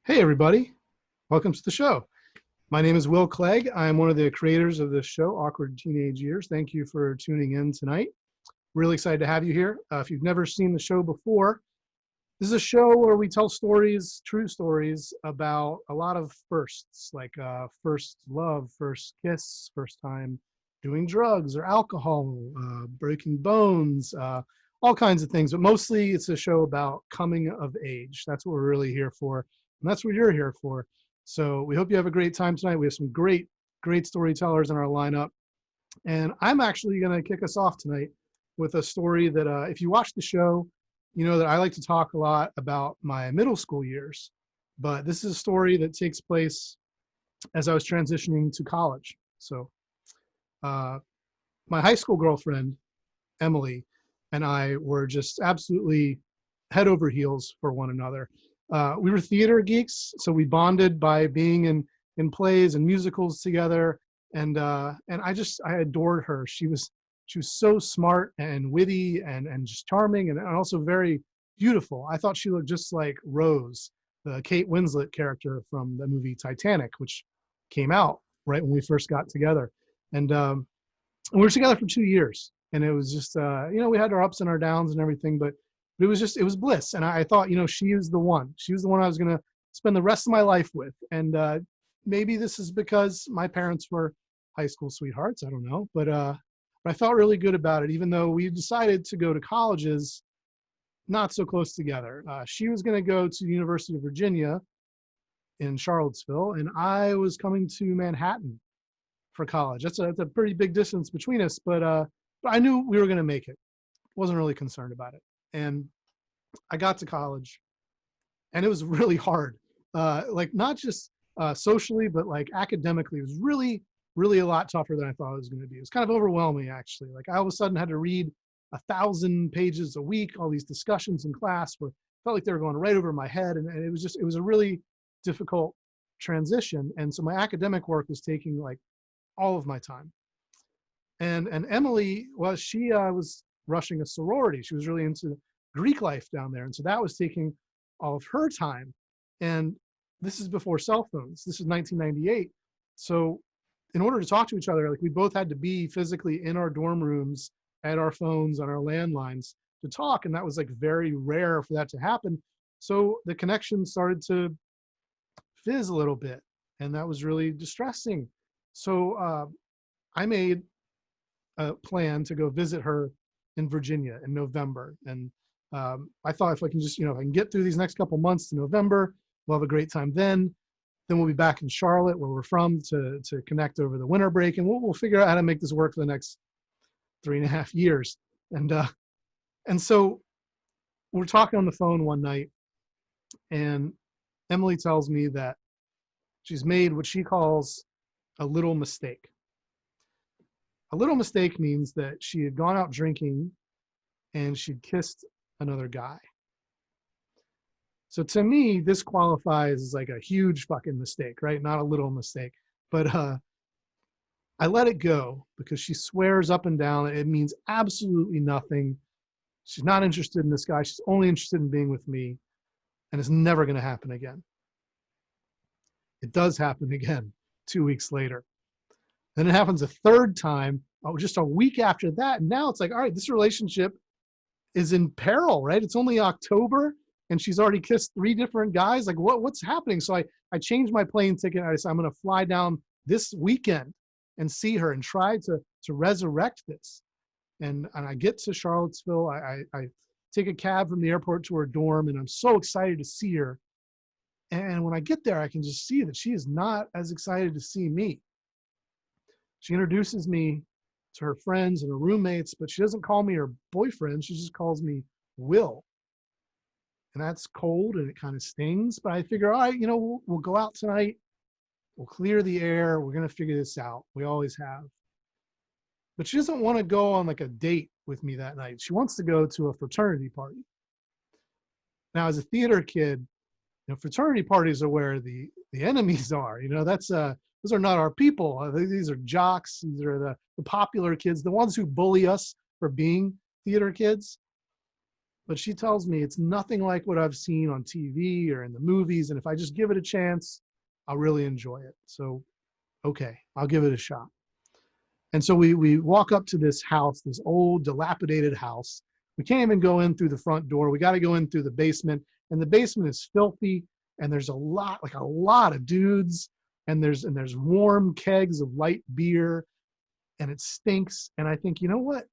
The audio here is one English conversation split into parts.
Hey everybody, welcome to the show. My name is Will Clegg. I'm one of the creators of this show, Awkward Teenage Years. Thank you for tuning in tonight. Really excited to have you here. If you've never seen the show before, this is a show where we tell stories, true stories about a lot of firsts, like first love, first kiss, first time doing drugs or alcohol, breaking bones, all kinds of things. But mostly it's a show about coming of age. That's what we're really here for. And that's what you're here for. So we hope you have a great time tonight. We have some great storytellers in our lineup. And I'm actually going to kick us off tonight with a story that if you watch the show, you know that I like to talk a lot about my middle school years. But this is a story that takes place as I was transitioning to college. So my high school girlfriend, Emily, and I were just absolutely head over heels for one another. We were theater geeks, so we bonded by being in plays and musicals together. And I adored her. She was so smart and witty and just charming and also very beautiful. I thought she looked just like Rose, the Kate Winslet character from the movie Titanic, which came out right when we first got together. And we were together for 2 years. And it was just, we had our ups and our downs and everything, but it was bliss. And I thought, she was the one. She was the one I was going to spend the rest of my life with. And maybe this is because my parents were high school sweethearts. I don't know. But I felt really good about it, even though we decided to go to colleges not so close together. She was going to go to the University of Virginia in Charlottesville, and I was coming to Manhattan for college. That's a pretty big distance between us, but I knew we were going to make it. Wasn't really concerned about it. And I got to college, and it was really hard. Like not just socially, but like academically, it was really, really a lot tougher than I thought it was going to be. It was kind of overwhelming, actually. Like I all of a sudden had to read 1,000 pages a week, all these discussions in class where felt like they were going right over my head. And it was a really difficult transition. And so my academic work was taking like all of my time. And Emily, well, she was rushing a sorority. She was really into Greek life down there. And so that was taking all of her time. And this is before cell phones. This is 1998. So in order to talk to each other, like we both had to be physically in our dorm rooms at our phones on our landlines to talk. And that was like very rare for that to happen. So the connection started to fizz a little bit. And that was really distressing. So I made a plan to go visit her in Virginia in November. And I thought if I can just, if I can get through these next couple months to November, we'll have a great time then. Then we'll be back in Charlotte, where we're from, to connect over the winter break. And we'll figure out how to make this work for the next 3.5 years. And so we're talking on the phone one night, and Emily tells me that she's made what she calls a little mistake. A little mistake means that she had gone out drinking and she'd kissed another guy. So to me, this qualifies as like a huge fucking mistake, right? Not a little mistake. But I let it go because she swears up and down that it means absolutely nothing. She's not interested in this guy. She's only interested in being with me. And it's never going to happen again. It does happen again 2 weeks later. Then it happens a third time, just a week after that. And now it's like, all right, this relationship is in peril, right? It's only October and she's already kissed 3 different guys. Like what's happening? So I changed my plane ticket. I decided I'm going to fly down this weekend and see her and try to resurrect this. And I get to Charlottesville. I take a cab from the airport to her dorm, and I'm so excited to see her. And when I get there, I can just see that she is not as excited to see me. She introduces me to her friends and her roommates, but she doesn't call me her boyfriend. She just calls me Will. And that's cold and it kind of stings. But I figure, all right, we'll go out tonight. We'll clear the air. We're going to figure this out. We always have. But she doesn't want to go on like a date with me that night. She wants to go to a fraternity party. Now, as a theater kid, fraternity parties are where the enemies are. Those are not our people. These are jocks. These are the popular kids, the ones who bully us for being theater kids. but she tells me it's nothing like what I've seen on TV or in the movies. And if I just give it a chance, I'll really enjoy it. So, okay, I'll give it a shot. And so we walk up to this house, this old dilapidated house. We can't even go in through the front door. We got to go in through the basement, and the basement is filthy. And there's a lot of dudes, and there's warm kegs of light beer, and it stinks. And I think, you know what?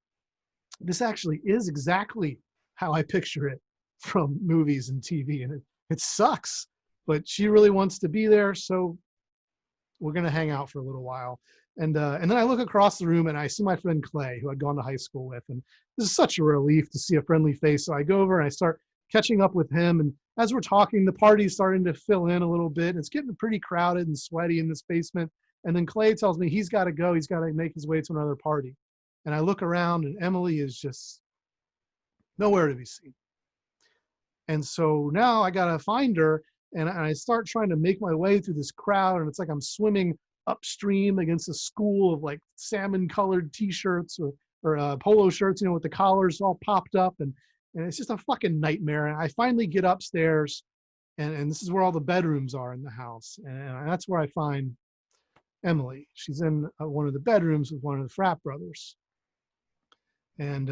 This actually is exactly how I picture it from movies and TV, and it sucks. But she really wants to be there, so we're gonna hang out for a little while. And then I look across the room and I see my friend Clay, who I'd gone to high school with, and this is such a relief to see a friendly face. So I go over and I start catching up with him, and as we're talking, the party's starting to fill in a little bit. It's getting pretty crowded and sweaty in this basement. And then Clay tells me he's got to go. He's got to make his way to another party. And I look around and Emily is just nowhere to be seen. And so now I got to find her, and I start trying to make my way through this crowd, and it's like I'm swimming upstream against a school of like salmon colored t-shirts or polo shirts, with the collars all popped up, and it's just a fucking nightmare. And I finally get upstairs, and this is where all the bedrooms are in the house, and that's where I find Emily. She's in one of the bedrooms with one of the frat brothers, and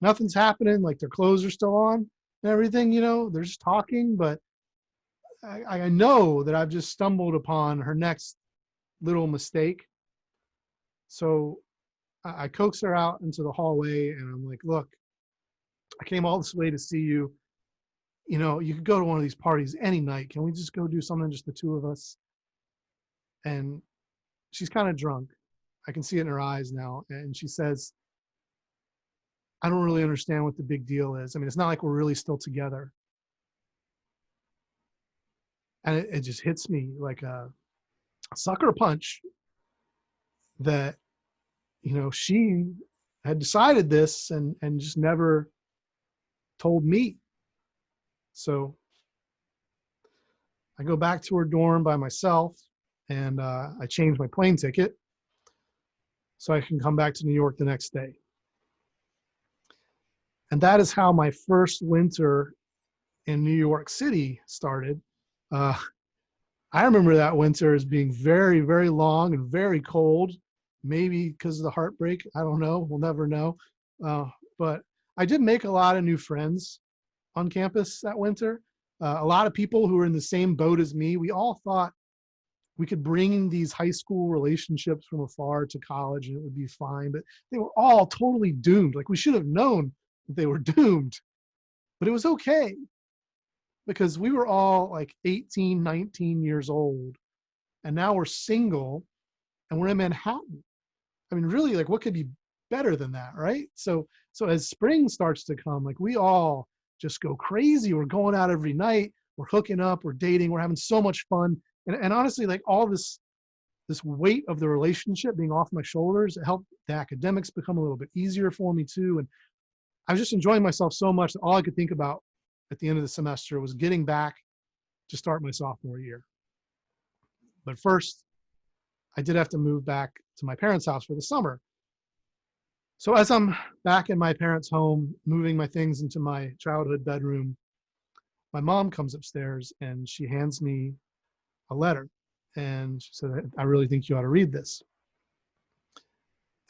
nothing's happening. Like, their clothes are still on and everything, they're just talking, but I know that I've just stumbled upon her next little mistake. So I coax her out into the hallway, and I'm like, look, I came all this way to see you. You could go to one of these parties any night. Can we just go do something, just the two of us? And she's kind of drunk. I can see it in her eyes now. And she says, I don't really understand what the big deal is. I mean, it's not like we're really still together. And it just hits me like a sucker punch that, she had decided this and just never told me. So I go back to her dorm by myself, and I change my plane ticket so I can come back to New York the next day. And that is how my first winter in New York City started. I remember that winter as being very, very long and very cold, maybe because of the heartbreak. I don't know. We'll never know. But I did make a lot of new friends on campus that winter. A lot of people who were in the same boat as me. We all thought we could bring these high school relationships from afar to college and it would be fine, but they were all totally doomed. Like, we should have known that they were doomed, but it was okay because we were all like 18, 19 years old, and now we're single and we're in Manhattan. I mean, really, like, what could be better than that, right? So as spring starts to come, like, we all just go crazy. We're going out every night. We're hooking up. We're dating. We're having so much fun. And honestly, like, all this weight of the relationship being off my shoulders, it helped the academics become a little bit easier for me too. And I was just enjoying myself so much that all I could think about at the end of the semester was getting back to start my sophomore year. But first, I did have to move back to my parents' house for the summer. So as I'm back in my parents' home, moving my things into my childhood bedroom, my mom comes upstairs and she hands me a letter. And she said, I really think you ought to read this.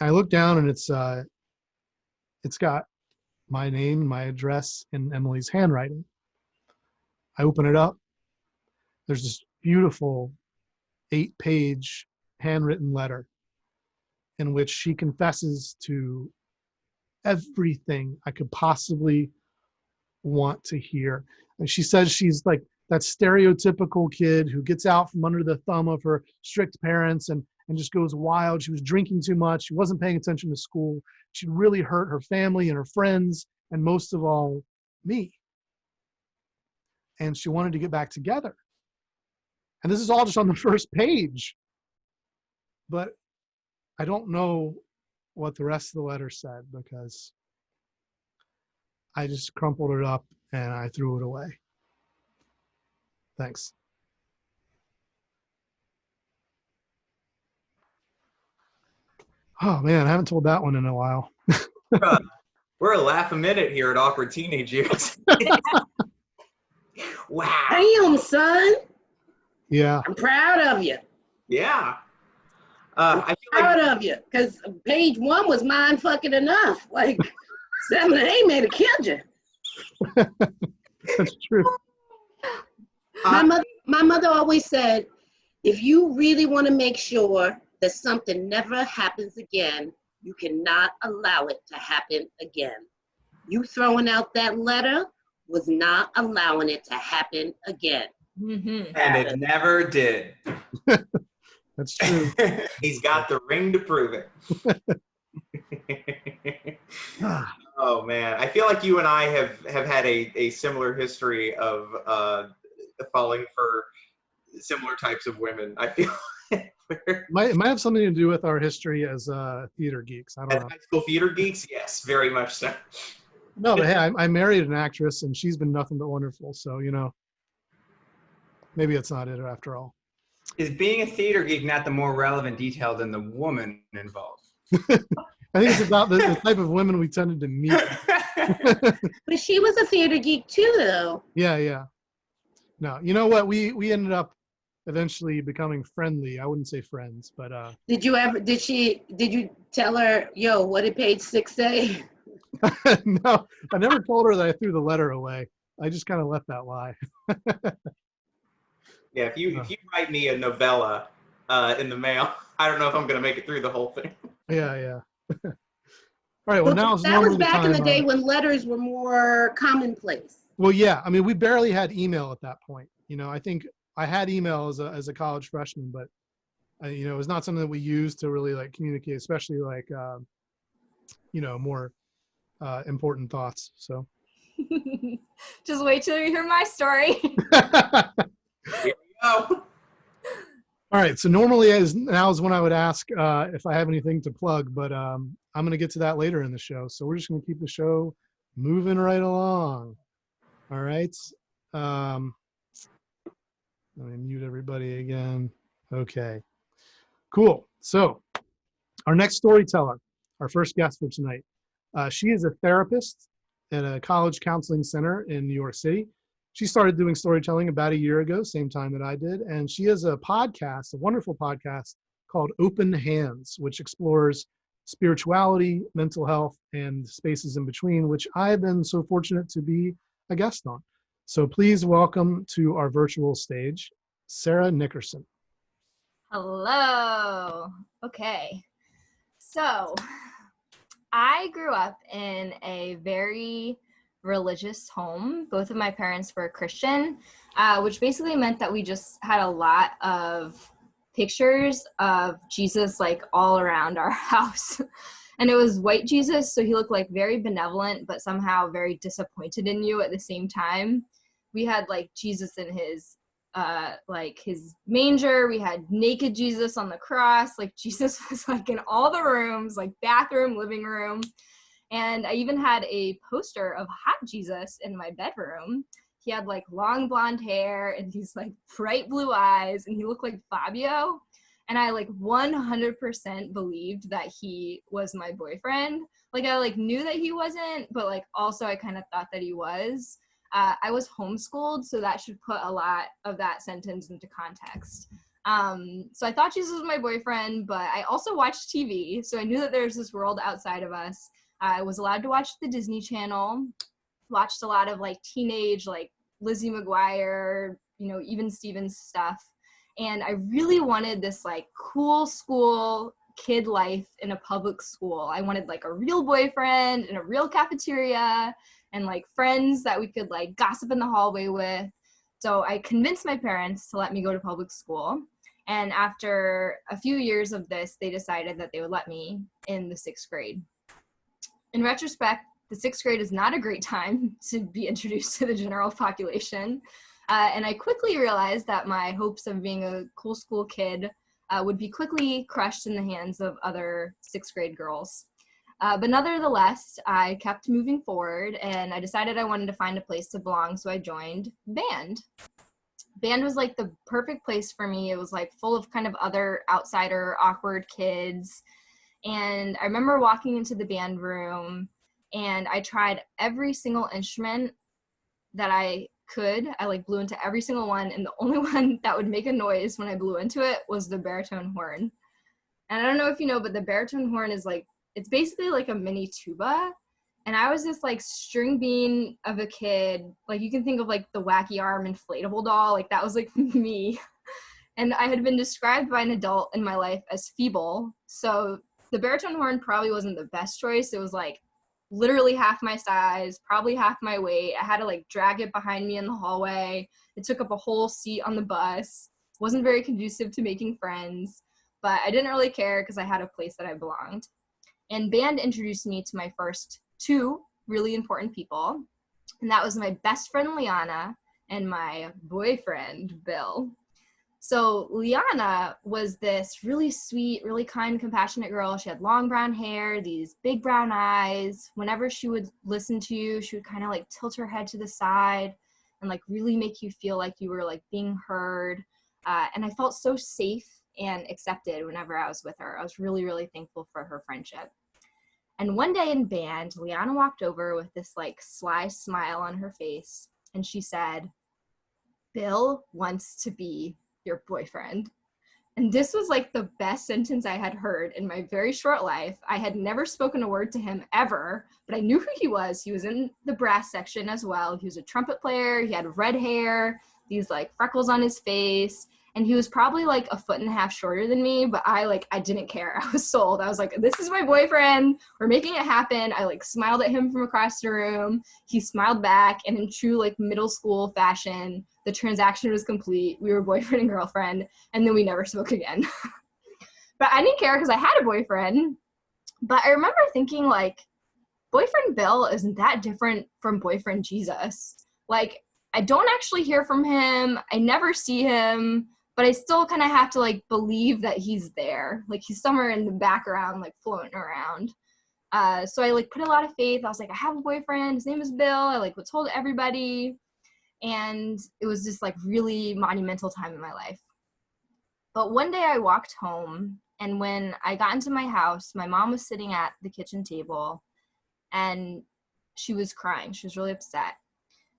And I look down, and it's got my name, my address in Emily's handwriting. I open it up. There's this beautiful 8-page handwritten letter in which she confesses to everything I could possibly want to hear. And she says she's like that stereotypical kid who gets out from under the thumb of her strict parents and just goes wild. She was drinking too much. She wasn't paying attention to school. She really hurt her family and her friends, and most of all, me. And she wanted to get back together. And this is all just on the first page. But I don't know what the rest of the letter said because I just crumpled it up and I threw it away. Thanks. Oh man, I haven't told that one in a while. We're a laugh a minute here at Awkward Teenage Years. Wow. Damn, son. Yeah. I'm proud of you. Yeah. I feel Proud like of you. Because page 1 was mind fucking enough. Like, 7 and 8 may have killed you. That's true. My mother always said, if you really want to make sure that something never happens again, you cannot allow it to happen again. You throwing out that letter was not allowing it to happen again. Mm-hmm. And it never did. That's true. He's got the ring to prove it. Oh man, I feel like you and I have had a similar history of falling for similar types of women. I feel Might have something to do with our history as theater geeks. I don't know. high school theater geeks. Yes, very much so. No, but hey, I married an actress, and she's been nothing but wonderful. So maybe it's not it after all. Is being a theater geek not the more relevant detail than the woman involved? I think it's about the type of women we tended to meet. But she was a theater geek too, though. Yeah. No, you know what? We ended up eventually becoming friendly. I wouldn't say friends, but Did you tell her, yo, what did page 6 say? no, I never told her that I threw the letter away. I just kind of let that lie. Yeah, if you write me a novella in the mail, I don't know if I'm going to make it through the whole thing. Yeah. All right. Well, now that was back in the day when letters were more commonplace. Well, yeah. I mean, we barely had email at that point. I think I had email as a college freshman, but it was not something that we used to really like communicate, especially like more important thoughts. So Just wait till you hear my story. Here we go. All right. So normally now is when I would ask if I have anything to plug, but I'm going to get to that later in the show. So we're just going to keep the show moving right along. All right. Let me mute everybody again. Okay. Cool. So our next storyteller, our first guest for tonight, she is a therapist at a college counseling center in New York City. She started doing storytelling about a year ago, same time that I did. And she has a podcast, a wonderful podcast called Open Hands, which explores spirituality, mental health, and spaces in between, which I've been so fortunate to be a guest on. So please welcome to our virtual stage, Sarah Nickerson. Hello. Okay. So I grew up in a very religious home. Both of my parents were Christian, which basically meant that we just had a lot of pictures of Jesus like all around our house. And it was white Jesus, so he looked like very benevolent, but somehow very disappointed in you at the same time. We had like Jesus in his his manger. We had naked Jesus on the cross. Like Jesus was like in all the rooms, like bathroom, living room. And I even had a poster of hot Jesus in my bedroom. He had like long blonde hair and these like bright blue eyes, and he looked like Fabio. And I like 100% believed that he was my boyfriend. Like I like knew that he wasn't, but like also I kind of thought that he was. I was homeschooled, so that should put a lot of that sentence into context. So I thought Jesus was my boyfriend, but I also watched TV. So I knew that there's this world outside of us. I was allowed to watch the Disney Channel, watched a lot of like teenage, like Lizzie McGuire, even Stevens stuff. And I really wanted this like cool school kid life in a public school. I wanted like a real boyfriend in a real cafeteria and like friends that we could like gossip in the hallway with. So I convinced my parents to let me go to public school. And after a few years of this, they decided that they would let me in the 6th grade. In retrospect, the 6th grade is not a great time to be introduced to the general population. And I quickly realized that my hopes of being a cool school kid would be quickly crushed in the hands of other 6th grade girls. But nonetheless, I kept moving forward, and I decided I wanted to find a place to belong, so I joined band. Band was like the perfect place for me. It was like full of kind of other outsider, awkward kids. And I remember walking into the band room, And I tried every single instrument that I could. I like blew into every single one, and the only one that would make a noise when I blew into it was the baritone horn. And I don't know if you know, but the baritone horn is like, it's basically like a mini tuba. And I was this like string bean of a kid. Like you can think of like the wacky arm inflatable doll. Like that was like me. And I had been described by an adult in my life as feeble. So the baritone horn probably wasn't the best choice. It was like literally half my size, probably half my weight. I had to like drag it behind me in the hallway. It took up a whole seat on the bus. Wasn't very conducive to making friends, but I didn't really care because I had a place that I belonged. And band introduced me to my first two really important people, and that was my best friend Liana and my boyfriend Bill. So Liana was this really sweet, really kind, compassionate girl. She had long brown hair, these big brown eyes. Whenever she would listen to you, she would kind of like tilt her head to the side and like really make you feel like you were like being heard. And I felt so safe and accepted whenever I was with her. I was really, really thankful for her friendship. And one day in band, Liana walked over with this like sly smile on her face, and she said, "Bill wants to be your boyfriend." And this was like the best sentence I had heard in my very short life. I had never spoken a word to him ever, but I knew who he was. He was in the brass section as well. He was a trumpet player. He had red hair, these like freckles on his face. And he was probably like a foot and a half shorter than me, but I didn't care. I was sold. I was like, this is my boyfriend. We're making it happen. I like smiled at him from across the room. He smiled back, and in true like middle school fashion, the transaction was complete. We were boyfriend and girlfriend, and then we never spoke again. But I didn't care because I had a boyfriend. But I remember thinking like, boyfriend Bill isn't that different from boyfriend Jesus. Like, I don't actually hear from him. I never see him. But I still kind of have to like believe that he's there. Like he's somewhere in the background, like floating around. So I like put a lot of faith. I was like, I have a boyfriend. His name is Bill. I like told everybody. And it was just like really monumental time in my life. But one day I walked home, and when I got into my house, my mom was sitting at the kitchen table and she was crying. She was really upset.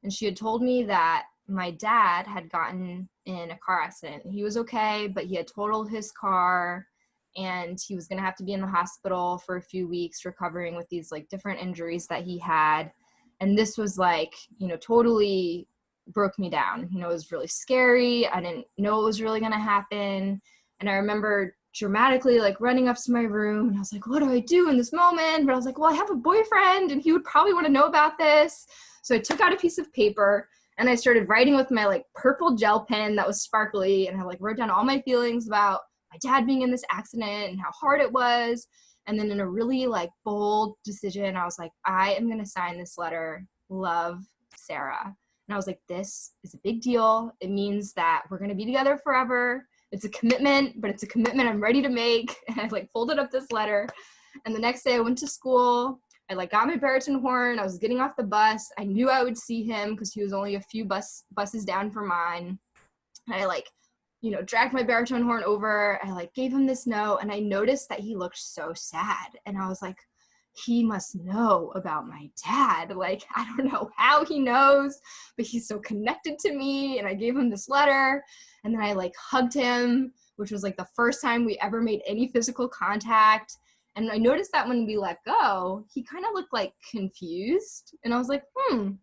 And she had told me that my dad had gotten in a car accident. He was okay, but he had totaled his car, and he was going to have to be in the hospital for a few weeks recovering with these like different injuries that he had. And this was like, totally broke me down. It was really scary. I didn't know it was really going to happen. And I remember dramatically like running up to my room, and I was like, what do I do in this moment? But I was like, well, I have a boyfriend and he would probably want to know about this. So I took out a piece of paper and I started writing with my like purple gel pen that was sparkly, and I like wrote down all my feelings about my dad being in this accident and how hard it was. And then in a really like bold decision, I was like, I am going to sign this letter. Love, Sarah. And I was like, this is a big deal. It means that we're going to be together forever. It's a commitment, but it's a commitment I'm ready to make. And I like folded up this letter. And the next day I went to school. I like got my baritone horn. I was getting off the bus. I knew I would see him because he was only a few buses down from mine. And I like, dragged my baritone horn over. I like gave him this note, and I noticed that he looked so sad. And I was like, he must know about my dad. Like, I don't know how he knows, but he's so connected to me. And I gave him this letter, and then I like hugged him, which was like the first time we ever made any physical contact. And I noticed that when we let go, he kind of looked like confused. And I was like,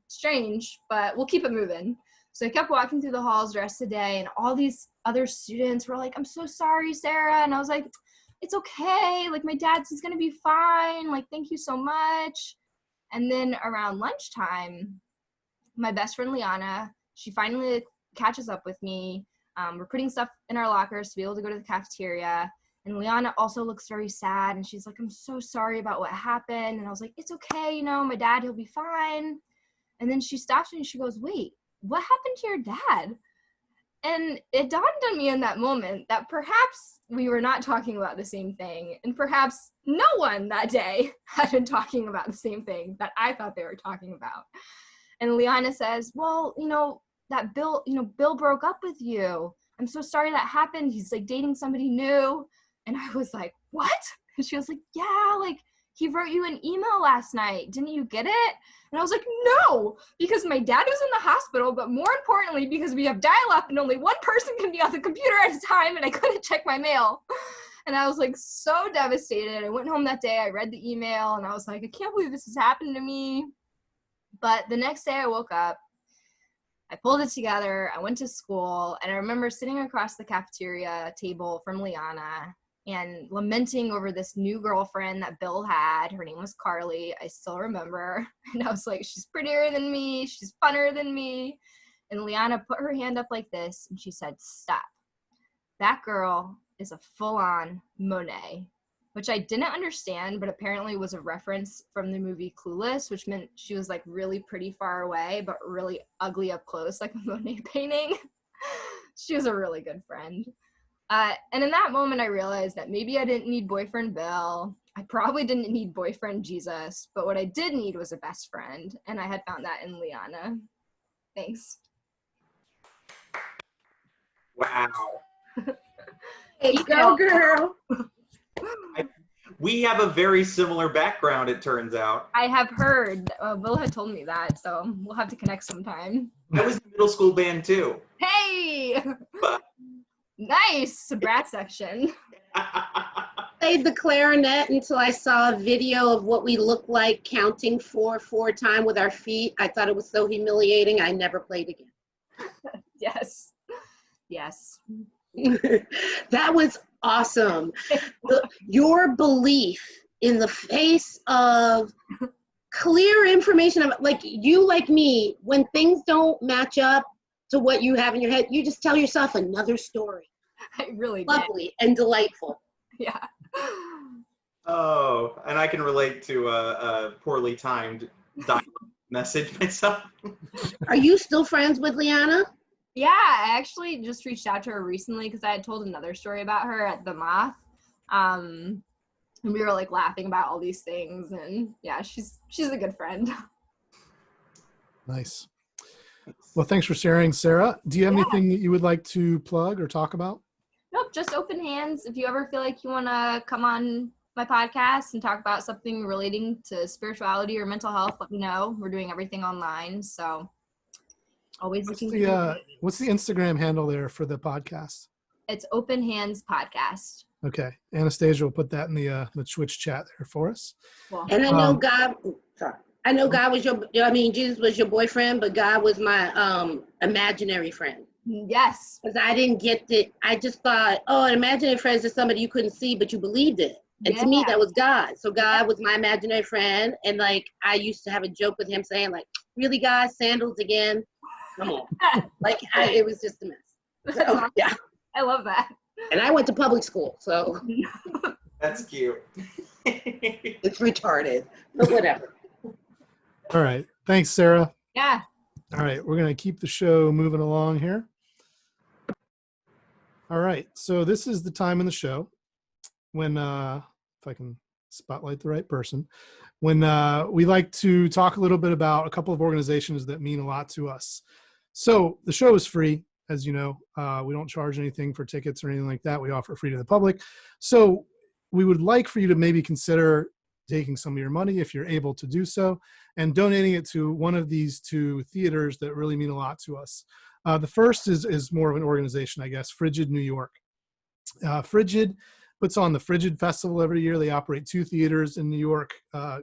strange, but we'll keep it moving. So I kept walking through the halls the rest of the day, and all these other students were like, I'm so sorry, Sarah. And I was like, it's okay. Like, my he's going to be fine. Like, thank you so much. And then around lunchtime, my best friend Liana, she finally catches up with me. We're putting stuff in our lockers to be able to go to the cafeteria. And Liana also looks very sad, and she's like, I'm so sorry about what happened. And I was like, it's okay, my dad, he'll be fine. And then she stops me and she goes, wait, what happened to your dad? And it dawned on me in that moment that perhaps we were not talking about the same thing, and perhaps no one that day had been talking about the same thing that I thought they were talking about. And Liana says, well, that Bill broke up with you. I'm so sorry that happened. He's like dating somebody new. And I was like, what? And she was like, yeah, like he wrote you an email last night. Didn't you get it? And I was like, no, because my dad was in the hospital, but more importantly, because we have dial-up and only one person can be on the computer at a time, and I couldn't check my mail. And I was like so devastated. I went home that day, I read the email, and I was like, I can't believe this has happened to me. But the next day I woke up, I pulled it together, I went to school, and I remember sitting across the cafeteria table from Liana and lamenting over this new girlfriend that Bill had. Her name was Carly. I still remember. And I was like, she's prettier than me. She's funner than me. And Liana put her hand up like this, and she said, stop. That girl is a full-on Monet, which I didn't understand, but apparently was a reference from the movie Clueless, which meant she was like really pretty far away, but really ugly up close, like a Monet painting. She was a really good friend. And in that moment, I realized that maybe I didn't need boyfriend Bill. I probably didn't need boyfriend Jesus, but what I did need was a best friend, and I had found that in Liana. Thanks. Wow. Hey, go girl. We have a very similar background, it turns out. I have heard. Will had told me that, so we'll have to connect sometime. I was in middle school band too. Hey! Nice! Brat section. Played the clarinet until I saw a video of what we looked like counting 4 time with our feet. I thought it was so humiliating. I never played again. Yes. Yes. That was awesome. Your belief in the face of clear information, of, like you, like me, when things don't match up to what you have in your head, you just tell yourself another story. I really did. Lovely and delightful. Yeah. Oh, and I can relate to a poorly timed dialogue message myself. Are you still friends with Liana? Yeah, I actually just reached out to her recently because I had told another story about her at the Moth. And we were like laughing about all these things, and yeah, she's a good friend. Nice. Well, thanks for sharing, Sarah. Do you have anything that you would like to plug or talk about? Nope, just open hands. If you ever feel like you want to come on my podcast and talk about something relating to spirituality or mental health, let me know. We're doing everything online, so always looking. What's the Instagram handle there for the podcast? It's Open Hands Podcast. Okay, Anastasia will put that in the Twitch chat there for us. Cool. And I know God was Jesus was your boyfriend, but God was my imaginary friend. Yes. Because I didn't get it. I just thought, oh, an imaginary friend is just somebody you couldn't see, but you believed it. And to me, that was God. So God was my imaginary friend. And like, I used to have a joke with him saying like, really, God, sandals again? Come on. Like, it was just a mess. So, yeah. I love that. And I went to public school, so. That's cute. It's retarded, but whatever. All right. Thanks, Sarah. Yeah. All right. We're going to keep the show moving along here. All right. So this is the time in the show when, if I can spotlight the right person, when we like to talk a little bit about a couple of organizations that mean a lot to us. So the show is free. As you know, we don't charge anything for tickets or anything like that. We offer free to the public. So we would like for you to maybe consider taking some of your money, if you're able to do so, and donating it to one of these two theaters that really mean a lot to us. The first is more of an organization, I guess, Frigid New York. Frigid puts on the Frigid Festival every year. They operate two theaters in New York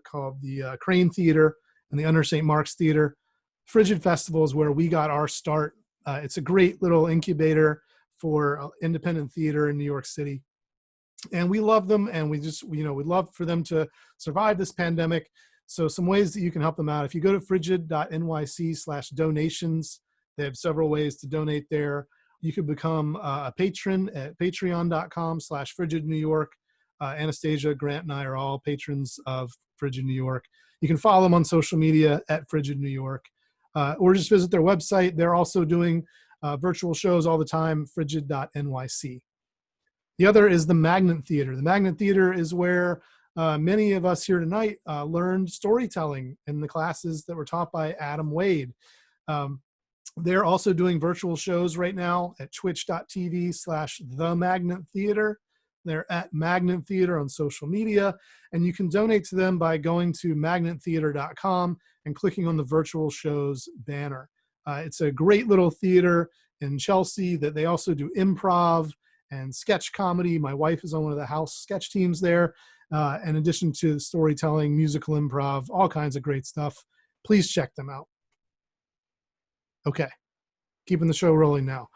called the Crane Theater and the Under St. Mark's Theater. Frigid Festival is where we got our start. It's a great little incubator for independent theater in New York City. And we love them, and we just, we'd love for them to survive this pandemic. So some ways that you can help them out. If you go to frigid.nyc/donations, they have several ways to donate there. You could become a patron at patreon.com/Frigid New York. Anastasia, Grant, and I are all patrons of Frigid New York. You can follow them on social media at Frigid New York, or just visit their website. They're also doing virtual shows all the time, frigid.nyc. The other is the Magnet Theater. The Magnet Theater is where many of us here tonight learned storytelling in the classes that were taught by Adam Wade. They're also doing virtual shows right now at twitch.tv/The Magnet Theater. They're at Magnet Theater on social media, and you can donate to them by going to magnettheater.com and clicking on the virtual shows banner. It's a great little theater in Chelsea that they also do improv and sketch comedy. My wife is on one of the house sketch teams there. In addition to storytelling, musical improv, all kinds of great stuff. Please check them out. Okay, keeping the show rolling now.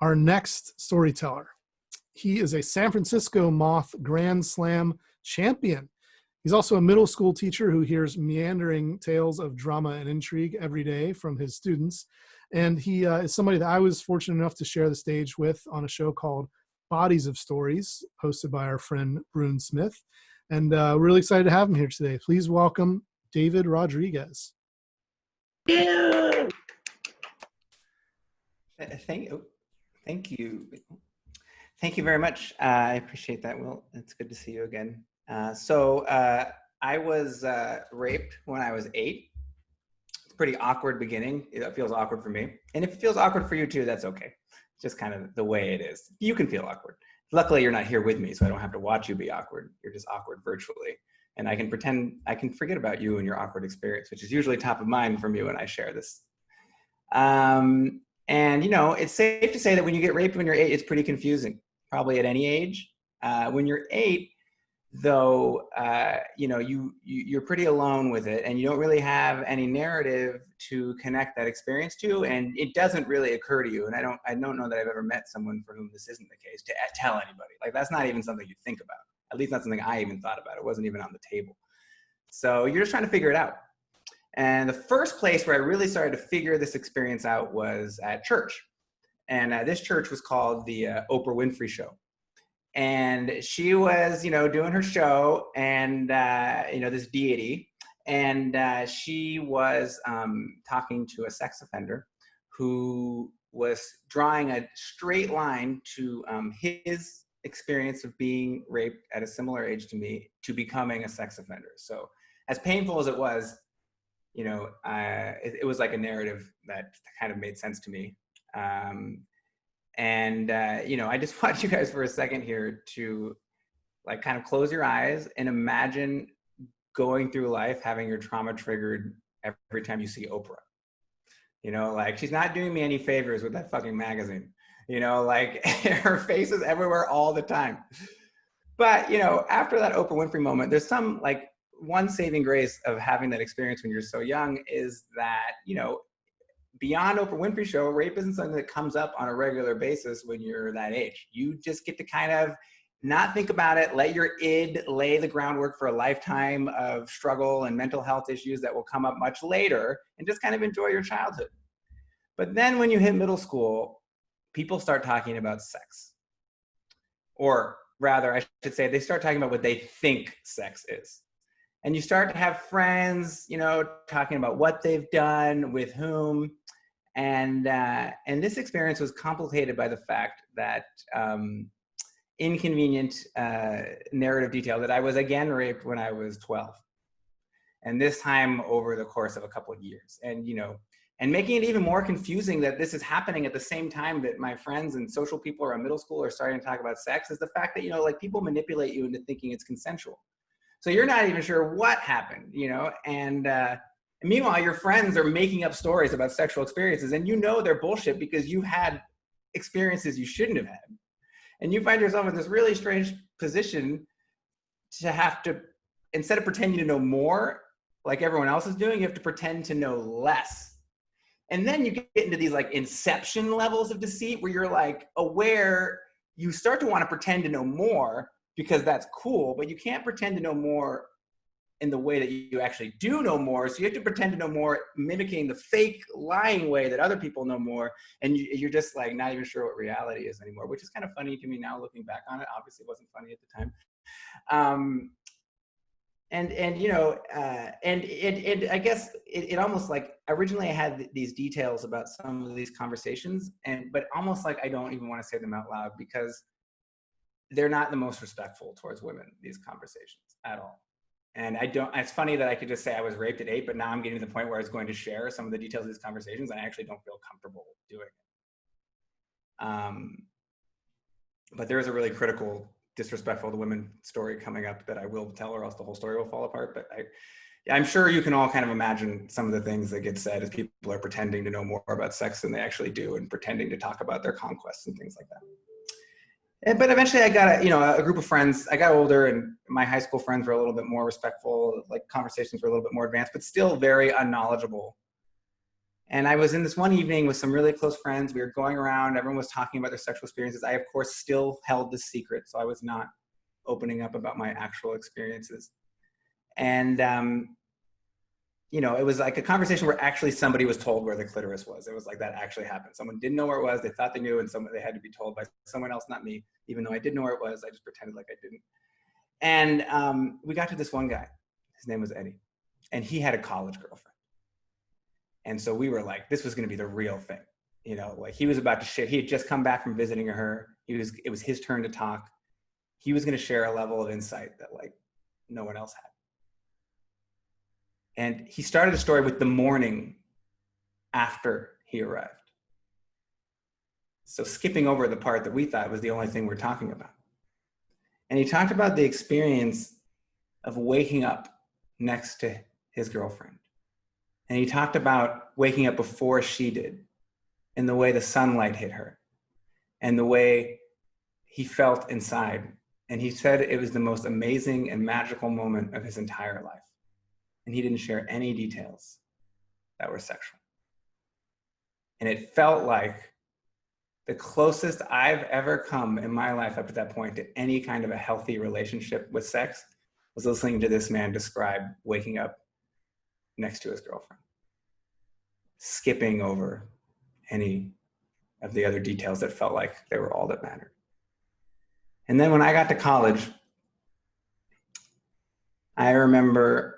Our next storyteller. He is a San Francisco Moth Grand Slam champion. He's also a middle school teacher who hears meandering tales of drama and intrigue every day from his students. And he is somebody that I was fortunate enough to share the stage with on a show called Bodies of Stories, hosted by our friend Brune Smith. And we're really excited to have him here today. Please welcome David Rodriguez. Yeah. Thank you. Thank you very much. I appreciate that, Will. It's good to see you again. So I was raped when I was 8. It's a pretty awkward beginning. It feels awkward for me. And if it feels awkward for you too, that's okay. It's just kind of the way it is. You can feel awkward. Luckily, you're not here with me, so I don't have to watch you be awkward. You're just awkward virtually. And I can pretend, I can forget about you and your awkward experience, which is usually top of mind for me when I share this. And, you know, it's safe to say that when you get raped when you're 8, it's pretty confusing, probably at any age. When you're 8, though, you know, you're pretty alone with it, and you don't really have any narrative to connect that experience to, and it doesn't really occur to you. And I don't know that I've ever met someone for whom this isn't the case, to tell anybody. Like, that's not even something you think about. At least not something I even thought about. It wasn't even on the table. So you're just trying to figure it out. And the first place where I really started to figure this experience out was at church. And this church was called the Oprah Winfrey Show. And she was, you know, doing her show, and, you know, this deity. And she was talking to a sex offender who was drawing a straight line to his experience of being raped at a similar age to me to becoming a sex offender. So as painful as it was, you know, it was like a narrative that kind of made sense to me. You know, I just want you guys for a second here to like kind of close your eyes and imagine going through life having your trauma triggered every time you see Oprah. You know, like, she's not doing me any favors with that fucking magazine. You know, like, her face is everywhere all the time. But, you know, after that Oprah Winfrey moment, there's some, like, one saving grace of having that experience when you're so young is that, you know, beyond Oprah Winfrey Show, rape isn't something that comes up on a regular basis when you're that age. You just get to kind of not think about it, let your id lay the groundwork for a lifetime of struggle and mental health issues that will come up much later, and just kind of enjoy your childhood. But then when you hit middle school, people start talking about sex. Or rather, I should say, they start talking about what they think sex is. And you start to have friends, you know, talking about what they've done, with whom. And this experience was complicated by the fact that inconvenient narrative detail that I was again raped when I was 12. And this time over the course of a couple of years. And, you know, and making it even more confusing that this is happening at the same time that my friends and social people around middle school are starting to talk about sex is the fact that, you know, like, people manipulate you into thinking it's consensual. So you're not even sure what happened, you know, and meanwhile, your friends are making up stories about sexual experiences, and you know they're bullshit because you've had experiences you shouldn't have had. And you find yourself in this really strange position to have to, instead of pretending to know more, like everyone else is doing, you have to pretend to know less. And then you get into these like inception levels of deceit where you're like aware, you start to want to pretend to know more because that's cool, but you can't pretend to know more in the way that you actually do know more. So you have to pretend to know more, mimicking the fake lying way that other people know more. And you're just like not even sure what reality is anymore, which is kind of funny to me now looking back on it. Obviously it wasn't funny at the time. You know, I guess it almost like originally I had these details about some of these conversations, but almost like I don't even want to say them out loud because they're not the most respectful towards women, these conversations at all. And it's funny that I could just say I was raped at 8, but now I'm getting to the point where I was going to share some of the details of these conversations, and I actually don't feel comfortable doing it. But there is a really critical disrespectful to women story coming up that I will tell, or else the whole story will fall apart. But I'm sure you can all kind of imagine some of the things that get said as people are pretending to know more about sex than they actually do, and pretending to talk about their conquests and things like that. But eventually I got a group of friends. I got older, and my high school friends were a little bit more respectful, like conversations were a little bit more advanced, but still very unknowledgeable. And I was in this one evening with some really close friends. We were going around, everyone was talking about their sexual experiences. I, of course, still held this secret, so I was not opening up about my actual experiences. And, it was like a conversation where actually somebody was told where the clitoris was. It was like that actually happened. Someone didn't know where it was, they thought they knew, and they had to be told by someone else, not me. Even though I did know where it was, I just pretended like I didn't. And we got to this one guy. His name was Eddie, and he had a college girlfriend. And so we were like, this was going to be the real thing. Like he was about to share. He had just come back from visiting her. It was his turn to talk. He was going to share a level of insight that like no one else had. And he started the story with the morning after he arrived. So skipping over the part that we thought was the only thing we're talking about. And he talked about the experience of waking up next to his girlfriend. And he talked about waking up before she did, and the way the sunlight hit her, and the way he felt inside. And he said it was the most amazing and magical moment of his entire life. And he didn't share any details that were sexual. And it felt like the closest I've ever come in my life up to that point to any kind of a healthy relationship with sex was listening to this man describe waking up next to his girlfriend, skipping over any of the other details that felt like they were all that mattered. And then when I got to college, I remember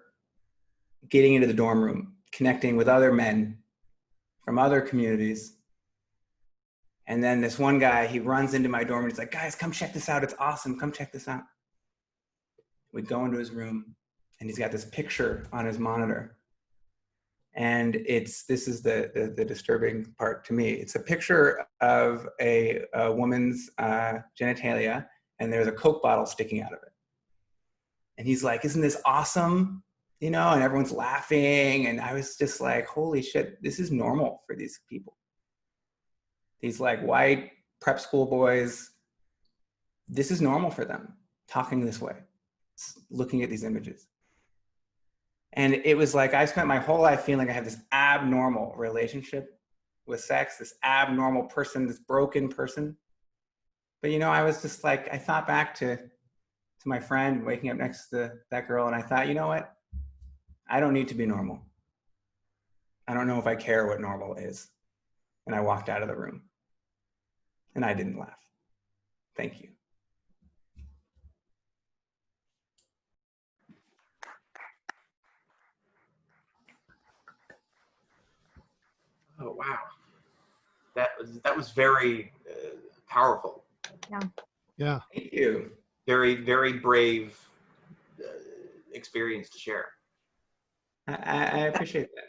getting into the dorm room, connecting with other men from other communities. And then this one guy, he runs into my dorm and he's like, guys, come check this out. It's awesome. Come check this out. We go into his room and he's got this picture on his monitor. And this is the disturbing part to me. It's a picture of a woman's genitalia, and there's a Coke bottle sticking out of it. And he's like, isn't this awesome? And everyone's laughing. And I was just like, holy shit, this is normal for these people. These like white prep school boys, this is normal for them, talking this way, looking at these images. And it was like, I spent my whole life feeling like I have this abnormal relationship with sex, this abnormal person, this broken person. But I was just like, I thought back to my friend waking up next to that girl, and I thought, you know what? I don't need to be normal. I don't know if I care what normal is. And I walked out of the room. And I didn't laugh. Thank you. Oh, wow. That was very powerful. Yeah. Thank you. Very, very brave experience to share. I appreciate that.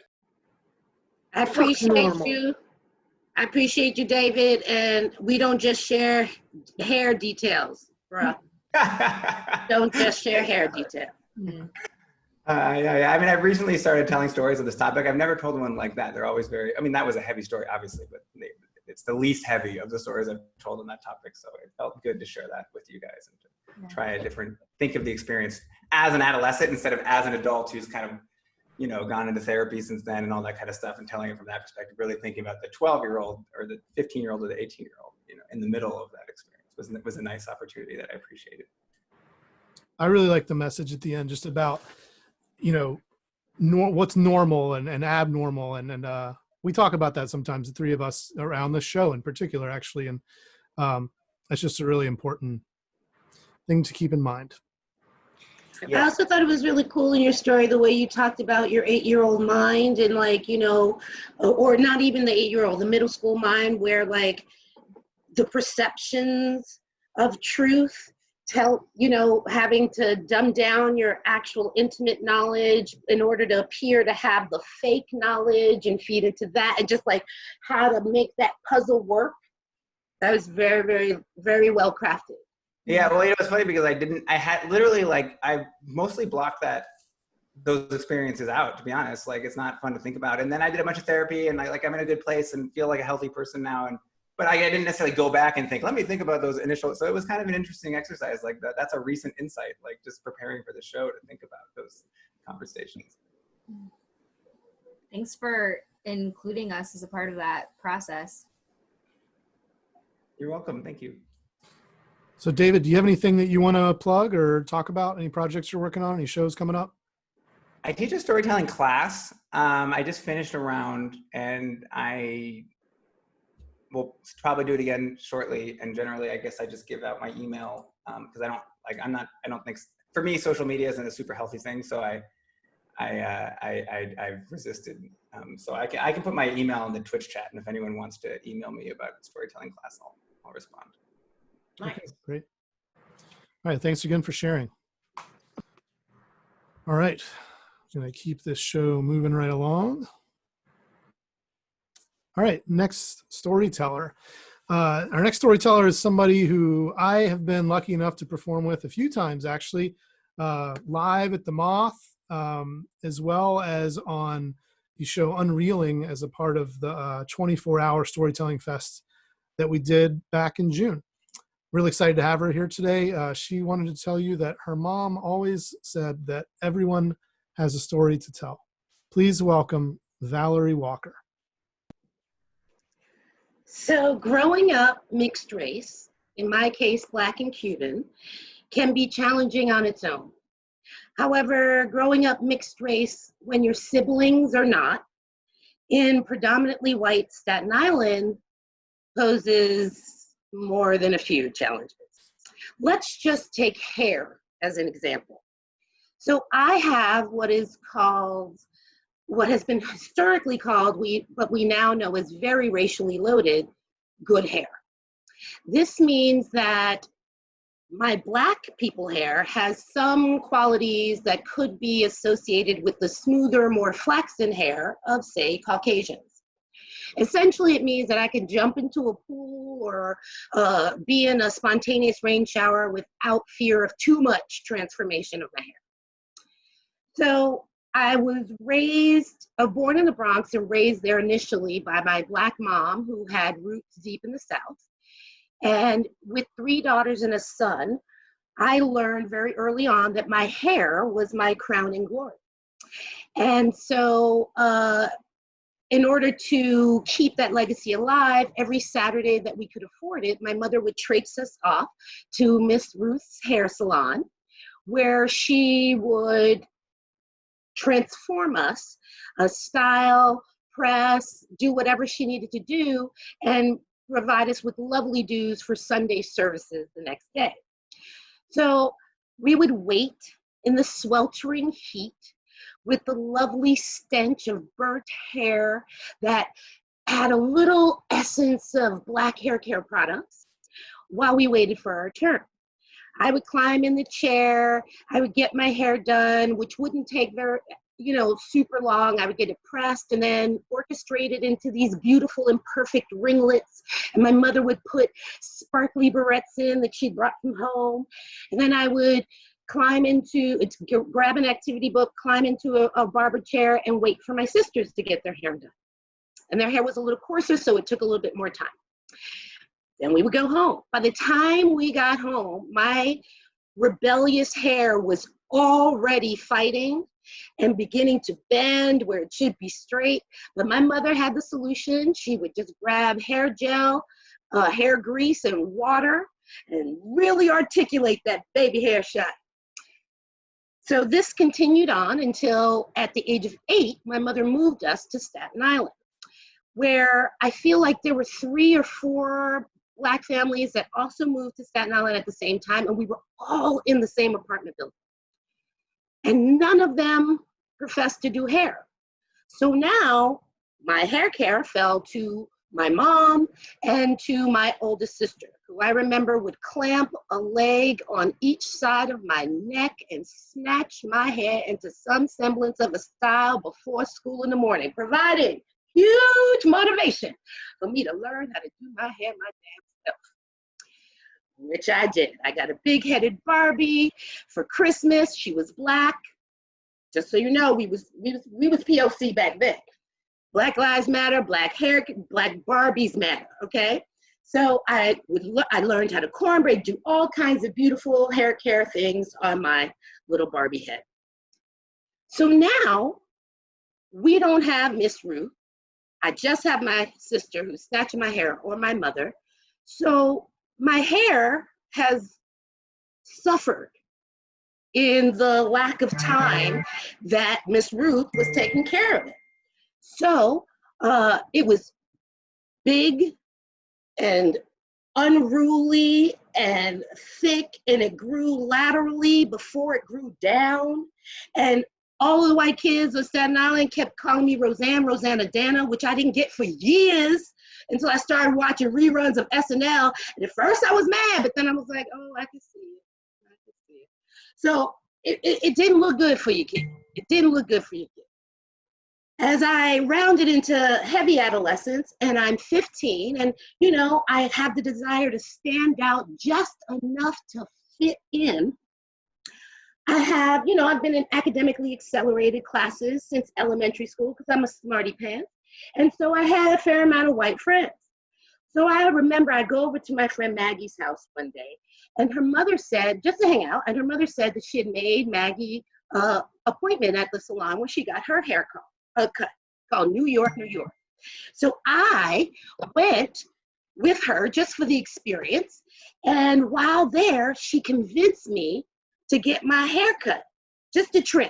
I appreciate you. I appreciate you, David. And we don't just share hair details, bruh. Don't just share hair details. Yeah. I mean, I've recently started telling stories of this topic. I've never told one like that. They're always that was a heavy story, obviously, but it's the least heavy of the stories I've told on that topic. So it felt good to share that with you guys and to try think of the experience as an adolescent instead of as an adult who's kind of, gone into therapy since then and all that kind of stuff, and telling it from that perspective, really thinking about the 12-year-old or the 15-year-old or the 18-year-old, in the middle of that experience was a nice opportunity that I appreciated. I really like the message at the end, just about, what's normal and abnormal. And we talk about that sometimes, the three of us around the show in particular, actually. And that's just a really important thing to keep in mind. Yeah. I also thought it was really cool in your story, the way you talked about your 8-year-old mind and or not even the 8-year-old, the middle school mind, where like the perceptions of truth having to dumb down your actual intimate knowledge in order to appear to have the fake knowledge and feed into that, and just like how to make that puzzle work. That was very, very, very well crafted. Yeah, well, it's funny because I had literally I mostly blocked those experiences out, to be honest. Like, it's not fun to think about. And then I did a bunch of therapy, and I'm in a good place and feel like a healthy person now. But I didn't necessarily go back and think, let me think about those initial. So it was kind of an interesting exercise. Like that's a recent insight, like just preparing for the show to think about those conversations. Thanks for including us as a part of that process. You're welcome. Thank you. So David, do you have anything that you want to plug or talk about? Any projects you're working on? Any shows coming up? I teach a storytelling class. I just finished a round, and I will probably do it again shortly. And generally, I guess I just give out my email because I don't think, for me, social media isn't a super healthy thing. So I've resisted. So I can put my email in the Twitch chat, and if anyone wants to email me about storytelling class, I'll respond. Nice. Okay, great. All right, thanks again for sharing. All right, I'm gonna keep this show moving right along. All right, next storyteller. Our next storyteller is somebody who I have been lucky enough to perform with a few times, actually, live at the Moth, as well as on the show Unreeling as a part of the 24-hour storytelling fest that we did back in June. Really excited to have her here today. She wanted to tell you that her mom always said that everyone has a story to tell. Please welcome Valarie Walker. So growing up mixed race, in my case, Black and Cuban, can be challenging on its own. However, growing up mixed race when your siblings are not, in predominantly white Staten Island, poses more than a few challenges. Let's just take hair as an example. So I have what has been historically called, but we now know is very racially loaded, good hair. This means that my Black people hair has some qualities that could be associated with the smoother, more flaxen hair of, say, Caucasians. Essentially, it means that I can jump into a pool or be in a spontaneous rain shower without fear of too much transformation of my hair. So I was born in the Bronx and raised there initially by my Black mom, who had roots deep in the South. And with 3 daughters and a son, I learned very early on that my hair was my crowning glory. And so in order to keep that legacy alive, every Saturday that we could afford it, my mother would traipse us off to Miss Ruth's hair salon, where she would transform us, style, press, do whatever she needed to do, and provide us with lovely dues for Sunday services the next day. So we would wait in the sweltering heat with the lovely stench of burnt hair that had a little essence of Black hair care products while we waited for our turn. I would climb in the chair, I would get my hair done, which wouldn't take super long. I would get it pressed and then orchestrated into these beautiful and perfect ringlets. And my mother would put sparkly barrettes in that she'd brought from home. And then I would grab an activity book, climb into a barber chair and wait for my sisters to get their hair done. And their hair was a little coarser, so it took a little bit more time. Then we would go home. By the time we got home, my rebellious hair was already fighting and beginning to bend where it should be straight. But my mother had the solution. She would just grab hair gel, hair grease, and water and really articulate that baby hair shine. So this continued on until at the age of 8, my mother moved us to Staten Island, where I feel like there were 3 or 4 Black families that also moved to Staten Island at the same time, and we were all in the same apartment building. And none of them professed to do hair. So now my hair care fell to my mom and to my oldest sister, who I remember would clamp a leg on each side of my neck and snatch my hair into some semblance of a style before school in the morning, providing huge motivation for me to learn how to do my hair my damn self. which I did. I got a big-headed Barbie for Christmas. She was black. Just so you know, we was POC back then. Black lives matter, black hair, black Barbies matter, okay? So I learned how to cornbraid, do all kinds of beautiful hair care things on my little Barbie head. So now we don't have Miss Ruth. I just have my sister who's snatching my hair, or my mother. So my hair has suffered in the lack of time that Miss Ruth was taking care of it. So it was big and unruly and thick, and it grew laterally before it grew down. And all of the white kids of Staten Island kept calling me Rosanna Dana, which I didn't get for years until I started watching reruns of SNL. And at first I was mad, but then I was like, oh, I can see it. I can see it. So it didn't look good for you, kid. It didn't look good for you, kid. As I rounded into heavy adolescence, and I'm 15, and you know, I have the desire to stand out just enough to fit in. I have, you know, I've been in academically accelerated classes since elementary school because I'm a smarty pants. And so I had a fair amount of white friends. So I remember I'd go over to my friend Maggie's house one day, and her mother said, just to hang out, and her mother said that she had made Maggie an appointment at the salon where she got her hair cut, called New York, New York. So I went with her just for the experience. And while there, she convinced me to get my hair cut, just to trim.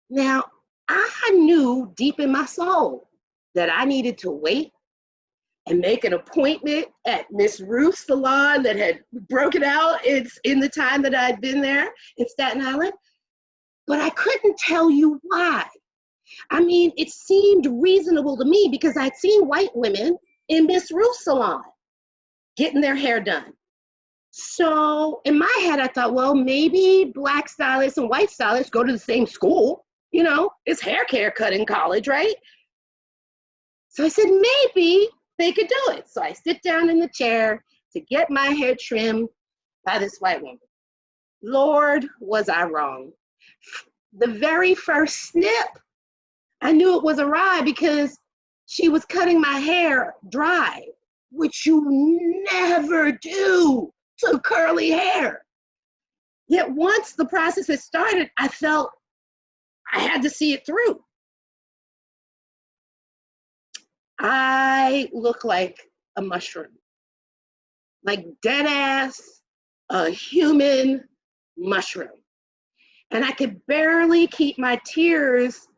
Now, I knew deep in my soul that I needed to wait and make an appointment at Miss Ruth's salon that had broken out in the time that I'd been there in Staten Island, but I couldn't tell you why. I mean, it seemed reasonable to me because I'd seen white women in Miss Ruth's salon getting their hair done. So in my head, I thought, well, maybe black stylists and white stylists go to the same school. You know, it's hair care cut in college, right? So I said, maybe they could do it. So I sit down in the chair to get my hair trimmed by this white woman. Lord, was I wrong. The very first snip, I knew it was awry because she was cutting my hair dry, which you never do to curly hair. Yet once the process had started, I felt I had to see it through. I look like a mushroom, like dead ass, a human mushroom. And I could barely keep my tears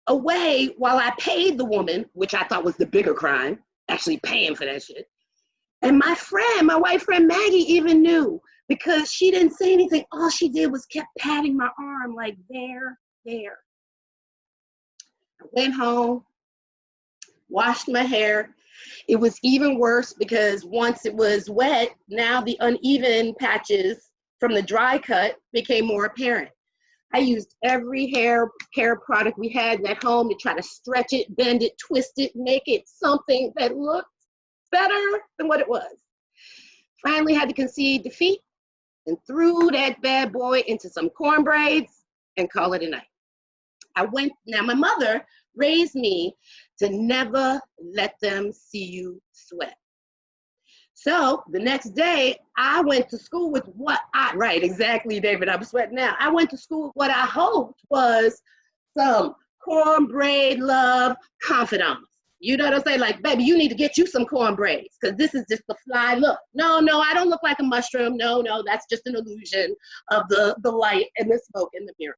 away while I paid the woman, which I thought was the bigger crime, actually paying for that shit. And my friend, my white friend Maggie even knew because she didn't say anything. All she did was kept patting my arm like, there. I went home, washed my hair. It was even worse because once it was wet, now the uneven patches from the dry cut became more apparent. I used every hair care product we had at home to try to stretch it, bend it, twist it, make it something that looked better than what it was. Finally had to concede defeat and threw that bad boy into some corn braids and call it a night. Now my mother raised me to never let them see you sweat. So the next day I went to school with right, exactly, David, I'm sweating now. I went to school with what I hoped was some cornbraid love confidants. You know what I'm saying? Like, baby, you need to get you some corn braids because this is just the fly look. No, I don't look like a mushroom. No, that's just an illusion of the light and the smoke in the mirror.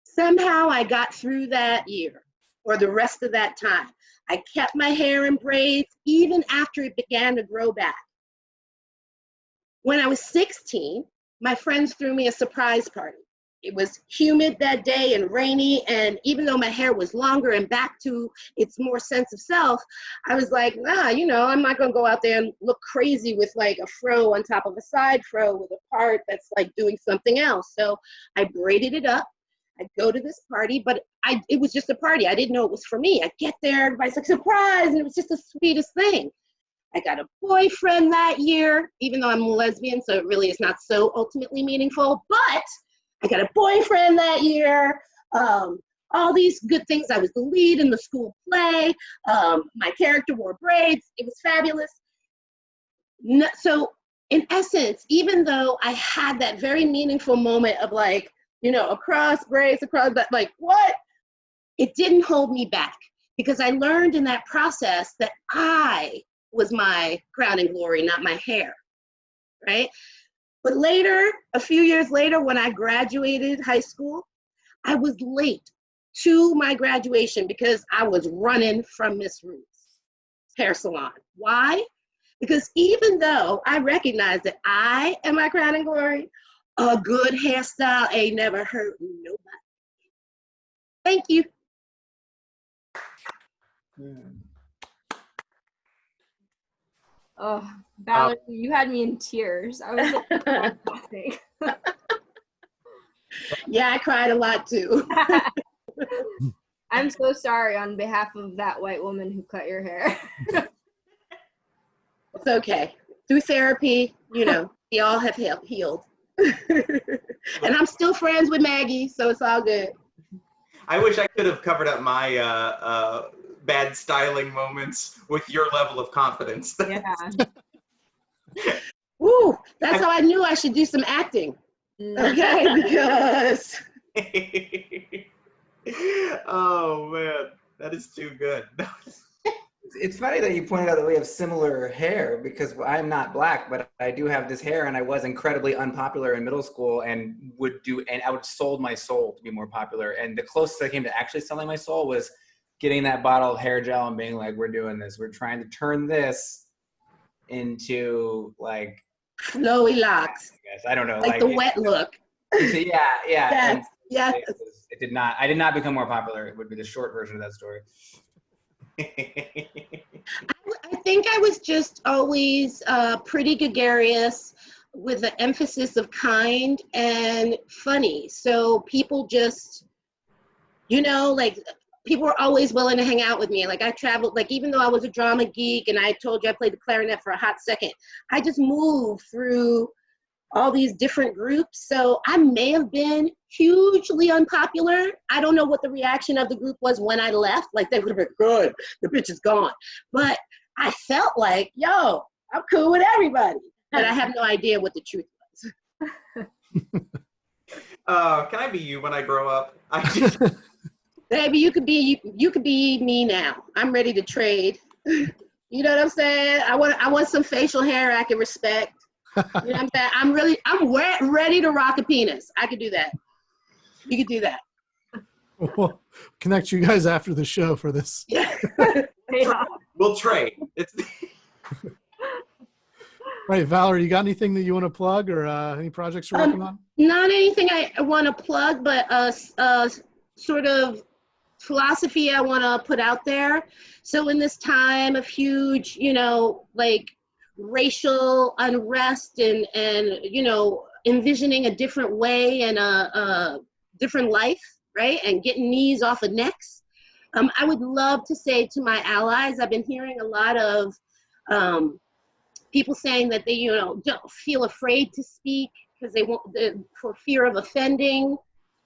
Somehow I got through that year or the rest of that time. I kept my hair in braids even after it began to grow back. When I was 16, my friends threw me a surprise party. It was humid that day and rainy, and even though my hair was longer and back to its more sense of self, I was like, nah, I'm not gonna go out there and look crazy with like a fro on top of a side fro with a part that's like doing something else. So I braided it up. I'd go to this party, but it was just a party. I didn't know it was for me. I'd get there, everybody's like, surprise, and it was just the sweetest thing. I got a boyfriend that year, even though I'm a lesbian, so it really is not so ultimately meaningful. But I got a boyfriend that year. All these good things. I was the lead in the school play. My character wore braids. It was fabulous. No, so in essence, even though I had that very meaningful moment of like, across braids, across that, like, what? It didn't hold me back, because I learned in that process that I was my crown and glory, not my hair, right? But later, a few years later, when I graduated high school, I was late to my graduation because I was running from Miss Ruth's hair salon. Why? Because even though I recognize that I am my crown and glory, a good hairstyle ain't never hurt nobody. Thank you. Oh, Valarie, you had me in tears. I was like, laughing. Yeah, I cried a lot too. I'm so sorry on behalf of that white woman who cut your hair. It's okay. Through therapy, we all have healed. And I'm still friends with Maggie, so it's all good. I wish I could have covered up my bad styling moments with your level of confidence. Yeah. Woo, that's how I knew I should do some acting. Okay, because. Oh man, that is too good. It's funny that you pointed out that we have similar hair, because I'm not black, but I do have this hair, and I was incredibly unpopular in middle school and I would have sold my soul to be more popular. And the closest I came to actually selling my soul was getting that bottle of hair gel and being like, we're doing this. We're trying to turn this into like flowy locks. I don't know. Like the wet look. Yeah. Yes, yes. It did not. I did not become more popular. It would be the short version of that story. I think I was just always pretty gregarious, with the emphasis of kind and funny. So people just, people were always willing to hang out with me. Like I traveled, like even though I was a drama geek and I told you I played the clarinet for a hot second, I just moved through all these different groups. So I may have been hugely unpopular. I don't know what the reaction of the group was when I left. Like they would have been, good, the bitch is gone. But I felt like, yo, I'm cool with everybody. But I have no idea what the truth was. Can I be you when I grow up? Baby, you could be me now. I'm ready to trade. You know what I'm saying? I want some facial hair I can respect. You know what I'm saying? I'm ready to rock a penis. I could do that. You could do that. We'll connect you guys after the show for this. Yeah. We'll trade. Right, Valarie, you got anything that you want to plug, or any projects you're working on? Not anything I want to plug, but sort of philosophy I want to put out there. So in this time of huge, racial unrest and envisioning a different way and a different life, right? And getting knees off of necks. I would love to say to my allies, I've been hearing a lot of people saying that they, don't feel afraid to speak because they won't, for fear of offending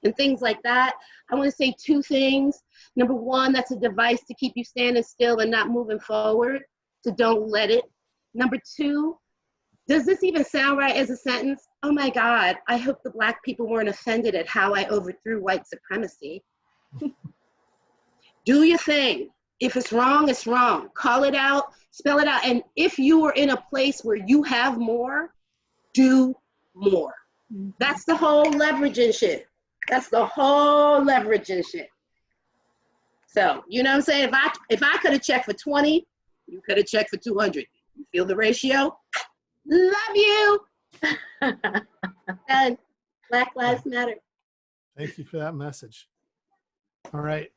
and things like that. I want to say two things. Number one, that's a device to keep you standing still and not moving forward. So don't let it. Number two, does this even sound right as a sentence? Oh my God, I hope the Black people weren't offended at how I overthrew white supremacy. Do your thing. If it's wrong, it's wrong. Call it out, spell it out. And if you are in a place where you have more, do more. That's the whole leveraging shit. That's the whole leveraging shit. So, you know what I'm saying? If I could have checked for 20, you could have checked for 200. You feel the ratio? Love you. And Black Lives Matter. Thank you for that message. All right.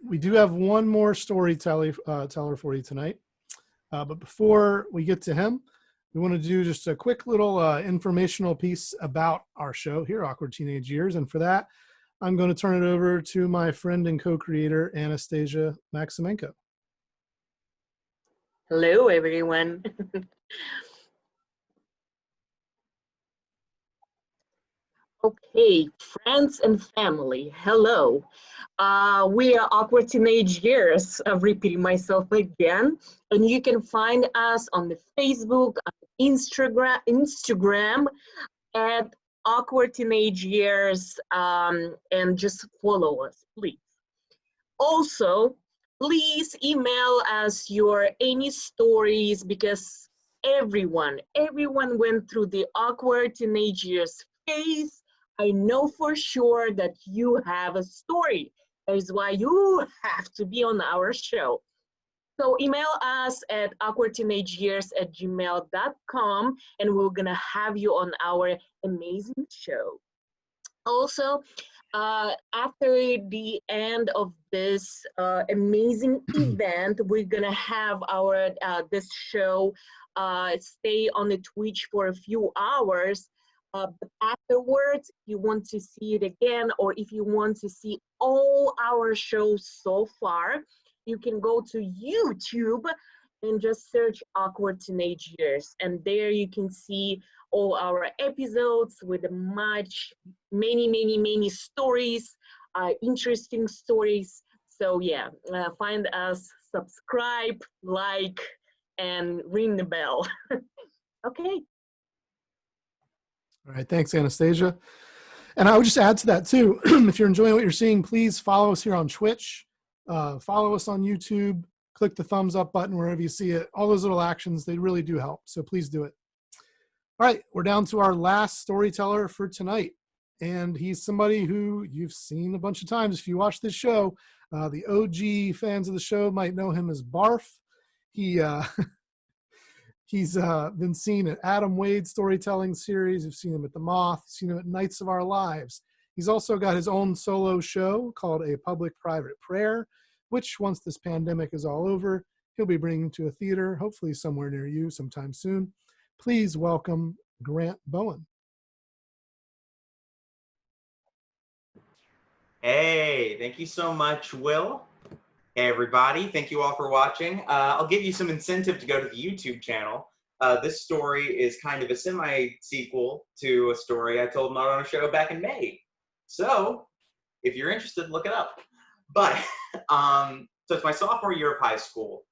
We do have one more storyteller for you tonight. But before we get to him, we want to do just a quick little informational piece about our show here, Awkward Teenage Years. And for that, I'm going to turn it over to my friend and co-creator, Anastasia Maximenko. Hello, everyone. Okay, friends and family, hello. We are Awkward Teenage Years. I'm repeating myself again. And you can find us on the Facebook, Instagram at Awkward Teenage Years, and just follow us, please. Also, please email us your any stories, because everyone went through the awkward teenage years phase. I know for sure that you have a story. That is why you have to be on our show. So email us at awkwardteenageyears@gmail.com, and we're gonna have you on our amazing show. Also, after the end of this amazing event, we're gonna have our this show stay on the Twitch for a few hours. But afterwards, if you want to see it again, or if you want to see all our shows so far, you can go to YouTube and just search Awkward Teenage Years, and there you can see all our episodes with many stories, interesting stories. So yeah, find us, subscribe, like, and ring the bell. Okay. All right, thanks, Anastasia. And I would just add to that too, if you're enjoying what you're seeing, please follow us here on Twitch, follow us on YouTube, click the thumbs up button wherever you see it. All those little actions, they really do help, so please do it. All right, we're down to our last storyteller for tonight. And he's somebody who you've seen a bunch of times if you watch this show. The OG fans of the show might know him as Barf. He's been seen at Adam Wade's storytelling series. You've seen him at The Moth. You've seen him at Nights of Our Lives. He's also got his own solo show called A Public-Private Prayer, which once this pandemic is all over, he'll be bringing to a theater, hopefully somewhere near you sometime soon. Please welcome Grant Bowen. Hey, thank you so much, Will. Hey, everybody. Thank you all for watching. I'll give you some incentive to go to the YouTube channel. This story is kind of a semi-sequel to a story I told on a show back in May. So if you're interested, look it up. But so it's my sophomore year of high school.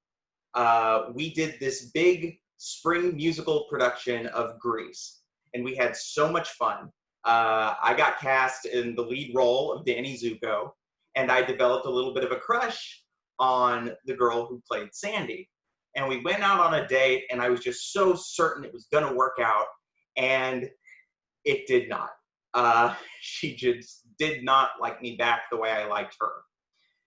We did this big spring musical production of Grease, and we had so much fun. I got cast in the lead role of Danny Zuko, and I developed a little bit of a crush on the girl who played Sandy. And we went out on a date, and I was just so certain it was going to work out, and it did not. She just did not like me back the way I liked her.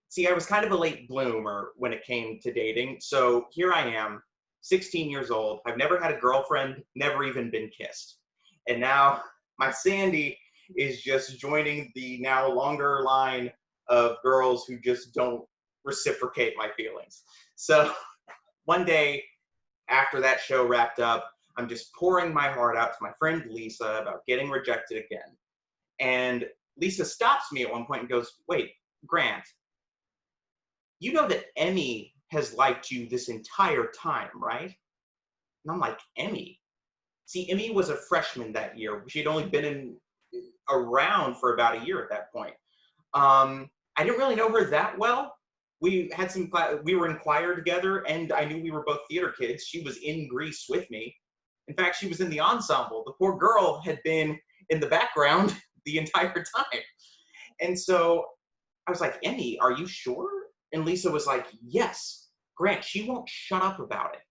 See, I was kind of a late bloomer when it came to dating, so here I am, 16 years old. I've never had a girlfriend, never even been kissed. And now my Sandy is just joining the now longer line of girls who just don't reciprocate my feelings. So one day after that show wrapped up, I'm just pouring my heart out to my friend Lisa about getting rejected again. And Lisa stops me at one point and goes, "Wait, Grant, you know that Emmy has liked you this entire time, right?" And I'm like, Emmy? See, Emmy was a freshman that year. She had only been around for about a year at that point. I didn't really know her that well. We were in choir together, and I knew we were both theater kids. She was in Grease with me. In fact, she was in the ensemble. The poor girl had been in the background the entire time. And so I was like, Emmy, are you sure? And Lisa was like, yes, Grant, she won't shut up about it.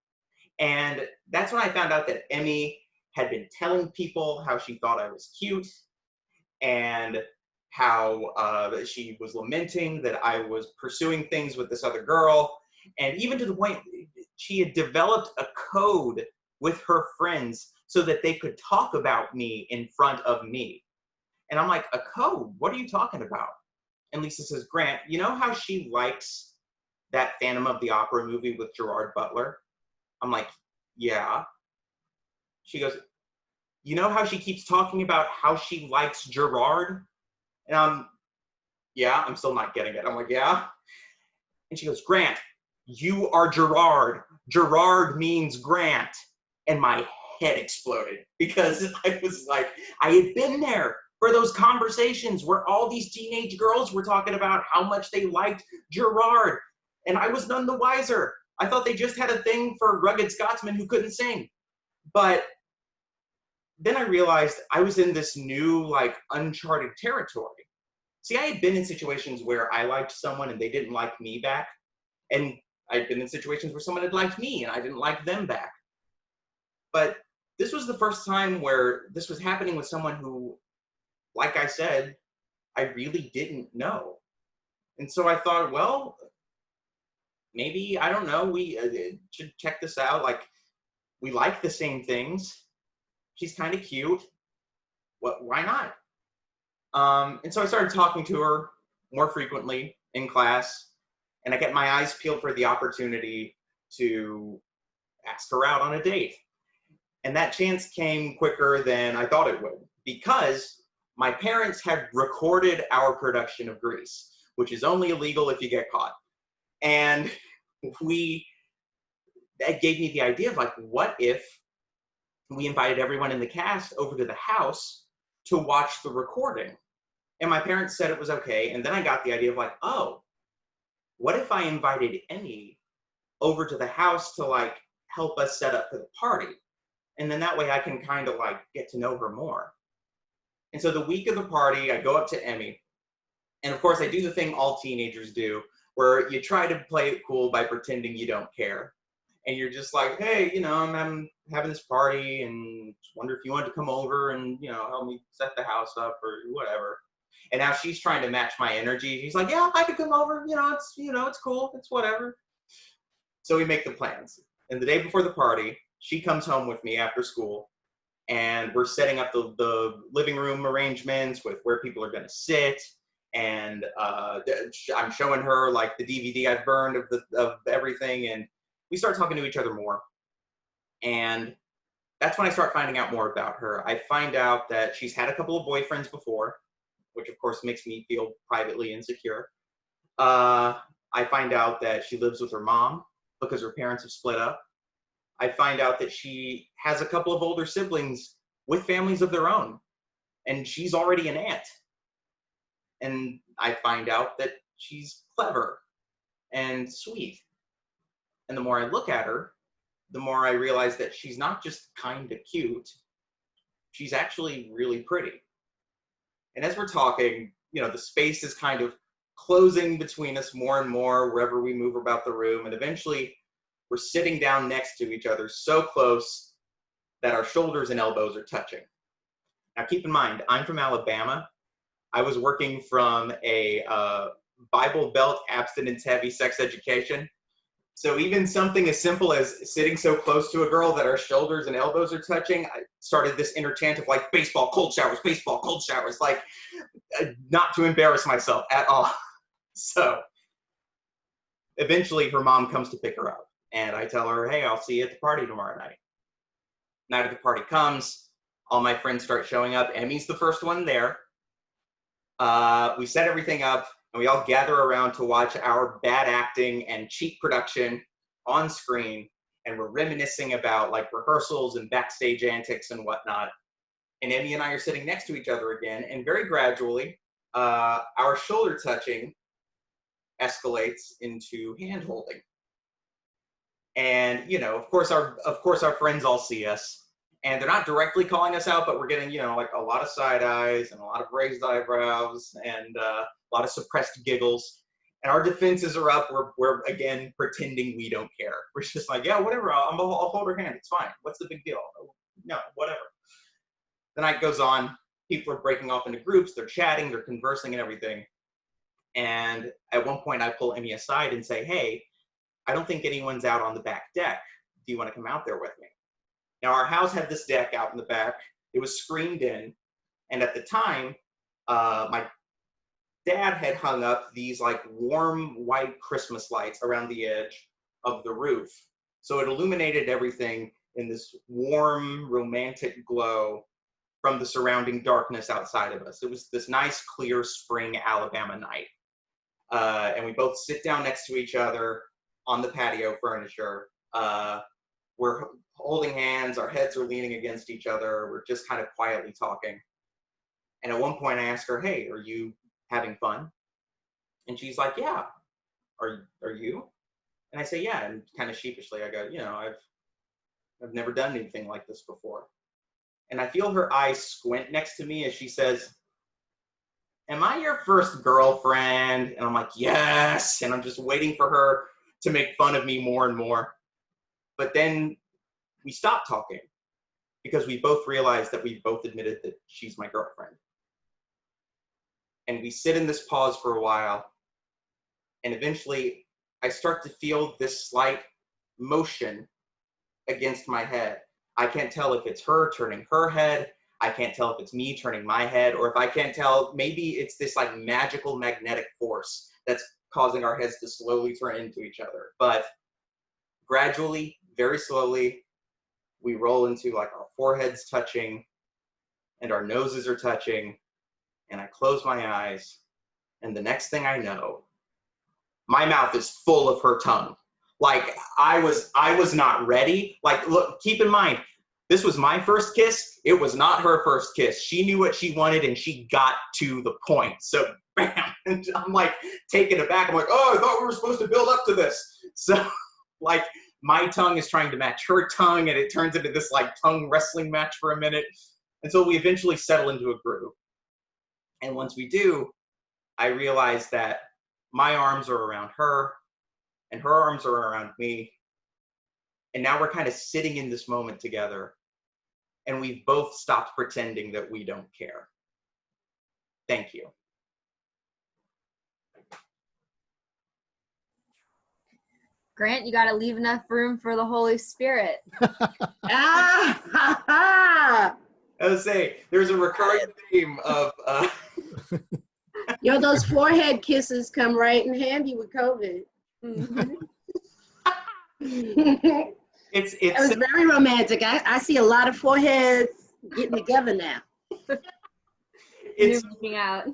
And that's when I found out that Emmy had been telling people how she thought I was cute, and how she was lamenting that I was pursuing things with this other girl. And even to the point, she had developed a code with her friends so that they could talk about me in front of me. And I'm like, a code? What are you talking about? And Lisa says, Grant, you know how she likes that Phantom of the Opera movie with Gerard Butler? I'm like, yeah. She goes, you know how she keeps talking about how she likes Gerard? And yeah, I'm still not getting it. I'm like, yeah. And she goes, Grant, you are Gerard. Gerard means Grant. And my head exploded because I was like, I had been there for those conversations where all these teenage girls were talking about how much they liked Gerard. And I was none the wiser. I thought they just had a thing for rugged Scotsmen who couldn't sing. But then I realized I was in this new, like, uncharted territory. See, I had been in situations where I liked someone and they didn't like me back. And I'd been in situations where someone had liked me and I didn't like them back. But this was the first time where this was happening with someone who, like I said, I really didn't know. And so I thought, well, maybe, I don't know, we should check this out. Like, we like the same things. She's kind of cute. Why not? And so I started talking to her more frequently in class, and I kept my eyes peeled for the opportunity to ask her out on a date. And that chance came quicker than I thought it would, because my parents had recorded our production of Grease, which is only illegal if you get caught. And that gave me the idea of, like, what if we invited everyone in the cast over to the house to watch the recording? And my parents said it was okay. And then I got the idea of, like, oh, what if I invited Emmy over to the house to, like, help us set up for the party? And then that way I can kind of, like, get to know her more. And so the week of the party, I go up to Emmy. And of course, I do the thing all teenagers do, where you try to play it cool by pretending you don't care. And you're just like, hey, you know, I'm having this party and wonder if you want to come over and, you know, help me set the house up or whatever. And now she's trying to match my energy. She's like, yeah, I could come over. It's cool. It's whatever. So we make the plans. And the day before the party, she comes home with me after school, and we're setting up the living room arrangements with where people are going to sit. And I'm showing her, like, the DVD I've burned of everything. And we start talking to each other more. And that's when I start finding out more about her. I find out that she's had a couple of boyfriends before, which of course makes me feel privately insecure. I find out that she lives with her mom because her parents have split up. I find out that she has a couple of older siblings with families of their own, and she's already an aunt. And I find out that she's clever and sweet. And the more I look at her, the more I realize that she's not just kind of cute, she's actually really pretty. And as we're talking, you know, the space is kind of closing between us more and more wherever we move about the room. And eventually we're sitting down next to each other so close that our shoulders and elbows are touching. Now keep in mind, I'm from Alabama. I was working from a Bible Belt abstinence-heavy sex education. So even something as simple as sitting so close to a girl that our shoulders and elbows are touching, I started this inner chant of, like, baseball, cold showers, like, not to embarrass myself at all. So eventually her mom comes to pick her up, and I tell her, hey, I'll see you at the party tomorrow night. Night of the party comes, all my friends start showing up. Emmy's the first one there. We set everything up, and we all gather around to watch our bad acting and cheap production on screen, and we're reminiscing about, like, rehearsals and backstage antics and whatnot. And Emmy and I are sitting next to each other again, and very gradually, our shoulder touching escalates into hand holding. And, you know, of course our friends all see us, and they're not directly calling us out, but we're getting, you know, like, a lot of side eyes and a lot of raised eyebrows and a lot of suppressed giggles. And our defenses are up. We're again pretending we don't care. We're just like, yeah, whatever. I'll hold her hand. It's fine. What's the big deal? No, whatever. The night goes on. People are breaking off into groups. They're chatting. They're conversing and everything. And at one point, I pull Emmy aside and say, hey, I don't think anyone's out on the back deck. Do you want to come out there with me? Now, our house had this deck out in the back. It was screened in. And at the time, my dad had hung up these, like, warm white Christmas lights around the edge of the roof. So it illuminated everything in this warm, romantic glow from the surrounding darkness outside of us. It was this nice, clear spring Alabama night. And we both sit down next to each other on the patio furniture, We're holding hands, our heads are leaning against each other. We're just kind of quietly talking. And at one point I asked her, hey, are you having fun? And she's like, yeah. Are you? And I say, yeah. And kind of sheepishly, I go, I've never done anything like this before. And I feel her eyes squint next to me as she says, am I your first girlfriend? And I'm like, yes. And I'm just waiting for her to make fun of me more and more. But then we stopped talking because we both realized that we both admitted that she's my girlfriend. And we sit in this pause for a while. And eventually I start to feel this slight motion against my head. I can't tell if it's her turning her head. I can't tell if it's me turning my head, or if I can't tell, maybe it's this like magical magnetic force that's causing our heads to slowly turn into each other. But gradually, very slowly, we roll into like our foreheads touching and our noses are touching, and I close my eyes, and the next thing I know, my mouth is full of her tongue. Like I was not ready. Like, look, keep in mind, this was my first kiss. It was not her first kiss. She knew what she wanted and she got to the point. So bam, and I'm like taken aback. I'm like, oh, I thought we were supposed to build up to this. So like my tongue is trying to match her tongue, and it turns into this like tongue wrestling match for a minute until we eventually settle into a groove. And once we do, I realize that my arms are around her and her arms are around me. And now we're kind of sitting in this moment together, and we've both stopped pretending that we don't care. Thank you. Grant, you got to leave enough room for the Holy Spirit. Ah! I would say there's a recurring theme of Yo, those forehead kisses come right in handy with COVID. Mhm. it's It was very romantic. I see a lot of foreheads getting together now. it's You're reaching out.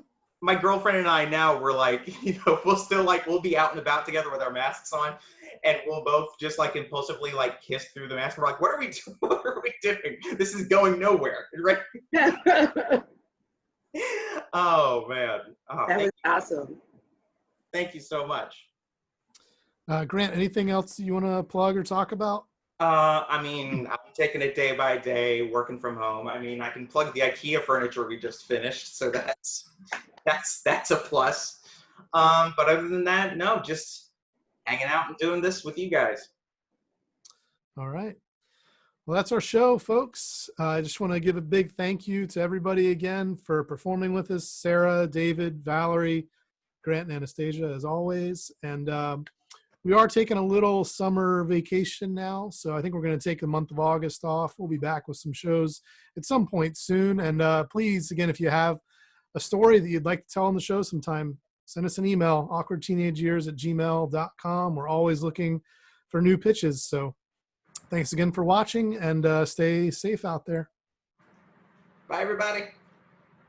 my girlfriend and I now, we're like, we'll be out and about together with our masks on, and we'll both just like impulsively like kiss through the mask. We're like, what are we doing? What are we doing? This is going nowhere, right? Oh man. Oh, That was awesome. thank you so much. Grant, anything else you want to plug or talk about? I mean, I'm taking it day by day, working from home. I mean, I can plug the IKEA furniture we just finished, so that's a plus. But other than that, no, just hanging out and doing this with you guys. All right. Well, that's our show, folks. I just want to give a big thank you to everybody again for performing with us. Sarah, David, Valarie, Grant, and Anastasia, as always. And we are taking a little summer vacation now, so I think we're going to take the month of August off. We'll be back with some shows at some point soon. And please, again, if you have a story that you'd like to tell on the show sometime, send us an email, awkwardteenageyears@gmail.com. We're always looking for new pitches. So thanks again for watching, and stay safe out there. Bye, everybody.